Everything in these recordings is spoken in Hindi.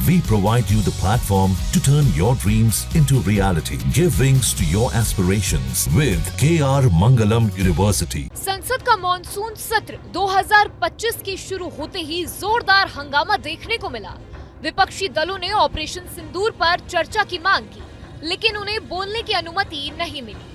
We provide you the platform to turn your dreams into reality. Give wings to your aspirations with KR Mangalam University. संसद का मॉनसून सत्र 2025 की शुरू होते ही जोरदार हंगामा देखने को मिला। विपक्षी दलों ने ऑपरेशन सिंदूर पर चर्चा की मांग की, लेकिन उन्हें बोलने की अनुमति नहीं मिली,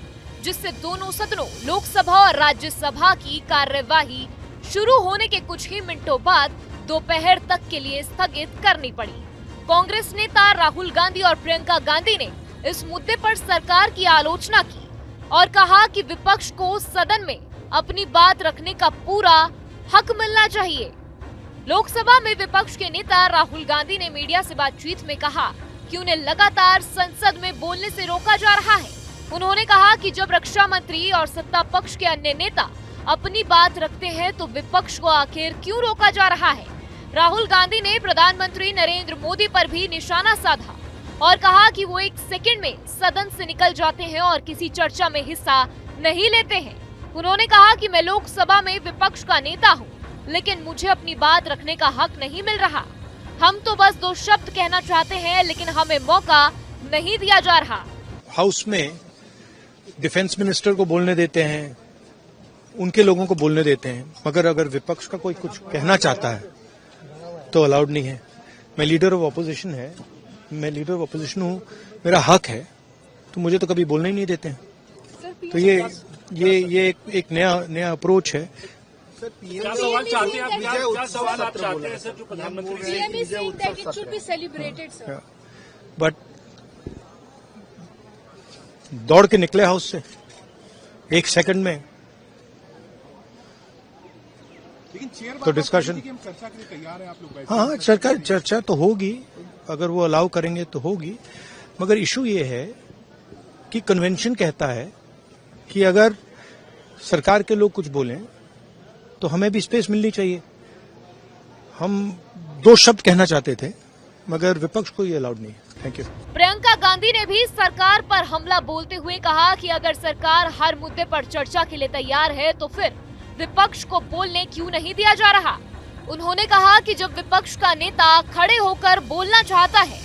जिससे दोनों सदनों लोकसभा और राज्यसभा की कार्यवाही शुरू होने के कुछ ही मिनटों बाद दोपहर तक के लिए स्थगित करनी पड़ी। कांग्रेस नेता राहुल गांधी और प्रियंका गांधी ने इस मुद्दे पर सरकार की आलोचना की और कहा कि विपक्ष को सदन में अपनी बात रखने का पूरा हक मिलना चाहिए। लोकसभा में विपक्ष के नेता राहुल गांधी ने मीडिया से बातचीत में कहा कि उन्हें लगातार संसद में बोलने से रोका जा रहा है। उन्होंने कहा कि जब रक्षा मंत्री और सत्ता पक्ष के अन्य नेता अपनी बात रखते हैं तो विपक्ष को आखिर क्यों रोका जा रहा है। राहुल गांधी ने प्रधानमंत्री नरेंद्र मोदी पर भी निशाना साधा और कहा कि वो एक सेकंड में सदन से निकल जाते हैं और किसी चर्चा में हिस्सा नहीं लेते हैं। उन्होंने कहा कि मैं लोकसभा में विपक्ष का नेता हूं, लेकिन मुझे अपनी बात रखने का हक नहीं मिल रहा। हम तो बस दो शब्द कहना चाहते हैं, लेकिन हमें मौका नहीं दिया जा रहा। हाउस में डिफेंस मिनिस्टर को बोलने देते हैं, उनके लोगों को बोलने देते हैं, मगर अगर विपक्ष का कोई कुछ कहना चाहता है तो अलाउड नहीं है। मैं लीडर ऑफ ऑपोजिशन हूँ, मेरा हक है, तो मुझे तो कभी बोलने ही नहीं देते हैं। तो ये एक नया अप्रोच है। क्या सवाल चाहते हैं आप? क्या सवाल आप चाहते हैं सर, जो प्रधानमंत्री बट दौड़ के निकले हाउस से एक सेकंड में, तो डिस्कशन चर्चा के लिए तैयार है आप लोग? हाँ, चर्चा तो होगी, अगर वो अलाउ करेंगे तो होगी, मगर इशू ये है कि कन्वेंशन कहता है कि अगर सरकार के लोग कुछ बोलें तो हमें भी स्पेस मिलनी चाहिए। हम दो शब्द कहना चाहते थे, मगर विपक्ष को ये अलाउड नहीं है। Thank you. प्रियंका गांधी ने भी सरकार पर हमला बोलते हुए कहा कि अगर सरकार हर मुद्दे पर चर्चा के लिए तैयार है तो फिर विपक्ष को बोलने क्यों नहीं दिया जा रहा। उन्होंने कहा कि जब विपक्ष का नेता खड़े होकर बोलना चाहता है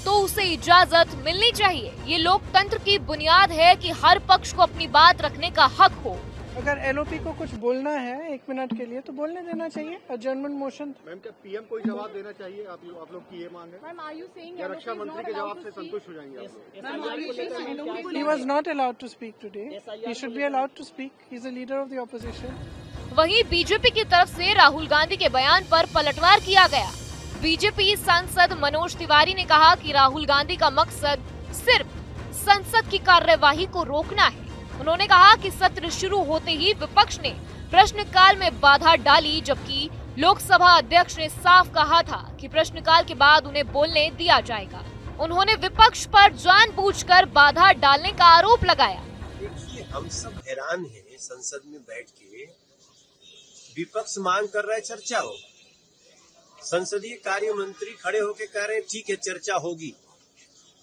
तो उसे इजाजत मिलनी चाहिए। ये लोकतंत्र की बुनियाद है कि हर पक्ष को अपनी बात रखने का हक हो। अगर एलओपी को कुछ बोलना है 1 मिनट के लिए तो बोलने देना चाहिए। अजर्नमेंट मोशन। मैम, क्या पीएम को जवाब देना चाहिए? आप लोग की ये मांग है? मैम, आर यू सेइंग या रक्षा मंत्री के जवाब से संतुष्ट हो जाएंगे आप? He was not allowed to speak today. He should be allowed to speak. He is a leader of the opposition. वहीं बीजेपी की तरफ से राहुल गांधी के बयान पर पलटवार किया गया। बीजेपी सांसद मनोज तिवारी ने कहा कि राहुल गांधी का मकसद सिर्फ संसद की कार्यवाही को रोकना है। उन्होंने कहा कि सत्र शुरू होते ही विपक्ष ने प्रश्नकाल में बाधा डाली, जबकि लोकसभा अध्यक्ष ने साफ कहा था कि प्रश्नकाल के बाद उन्हें बोलने दिया जाएगा। उन्होंने विपक्ष पर जानबूझकर बाधा डालने का आरोप लगाया। देखिए, हम सब हैरान हैं, संसद में बैठ के विपक्ष मांग कर रहा है चर्चा हो। संसदीय कार्य मंत्री खड़े होके कह रहे हैं ठीक है चर्चा होगी।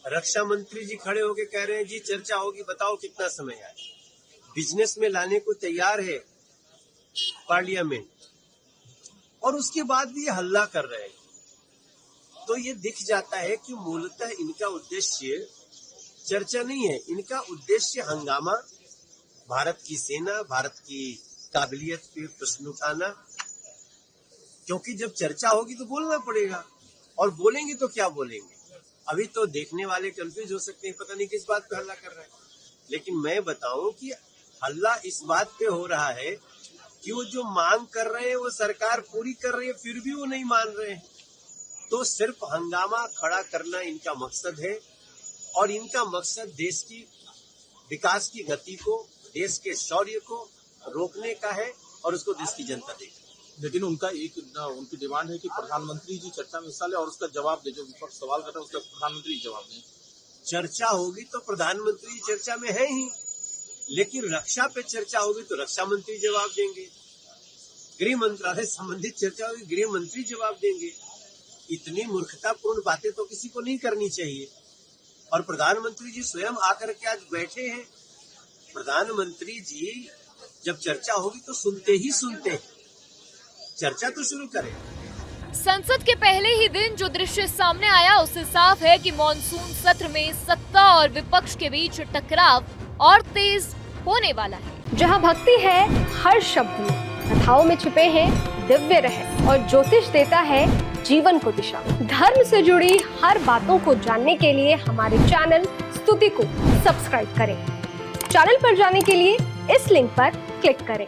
रक्षा मंत्री जी खड़े होके कह रहे हैं जी चर्चा होगी, बताओ कितना समय आए। बिजनेस में लाने को तैयार है पार्लियामेंट, और उसके बाद भी ये हल्ला कर रहे हैं। तो ये दिख जाता है कि मूलतः इनका उद्देश्य चर्चा नहीं है, इनका उद्देश्य हंगामा, भारत की सेना, भारत की काबिलियत पे प्रश्न उठाना। क्योंकि जब चर्चा होगी तो बोलना पड़ेगा, और बोलेंगे तो क्या बोलेंगे। अभी तो देखने वाले कंफ्यूज हो सकते हैं, पता नहीं किस बात पे हल्ला कर रहे हैं। लेकिन मैं बताऊं कि हल्ला इस बात पे हो रहा है कि वो जो मांग कर रहे हैं वो सरकार पूरी कर रही है, फिर भी वो नहीं मान रहे हैं। तो सिर्फ हंगामा खड़ा करना इनका मकसद है, और इनका मकसद देश की विकास की गति को, देश के शौर्य को रोकने का है, और उसको देश की जनता देखेगी। लेकिन उनकी डिमांड है कि प्रधानमंत्री जी चर्चा में हिस्सा ले और उसका जवाब दे। जो विपक्ष सवाल कर रहे हैं उसका प्रधानमंत्री जवाब दें। चर्चा होगी तो प्रधानमंत्री चर्चा में है ही, लेकिन रक्षा पे चर्चा होगी तो रक्षा मंत्री जवाब देंगे। गृह मंत्रालय संबंधित चर्चा होगी, गृह मंत्री जवाब देंगे। इतनी मूर्खतापूर्ण बातें तो किसी को नहीं करनी चाहिए। और प्रधानमंत्री जी स्वयं आकर के आज बैठे हैं। प्रधानमंत्री जी जब चर्चा होगी तो सुनते ही सुनते हैं, चर्चा तो शुरू करें। संसद के पहले ही दिन जो दृश्य सामने आया उससे साफ है कि मॉनसून सत्र में सत्ता और विपक्ष के बीच टकराव और तेज होने वाला है। जहां भक्ति है हर शब्द में, कथाओं में छुपे हैं दिव्य रहस्य और ज्योतिष देता है जीवन को दिशा। धर्म से जुड़ी हर बातों को जानने के लिए हमारे चैनल स्तुति को सब्सक्राइब करें। चैनल पर जाने के लिए इस लिंक पर क्लिक करें।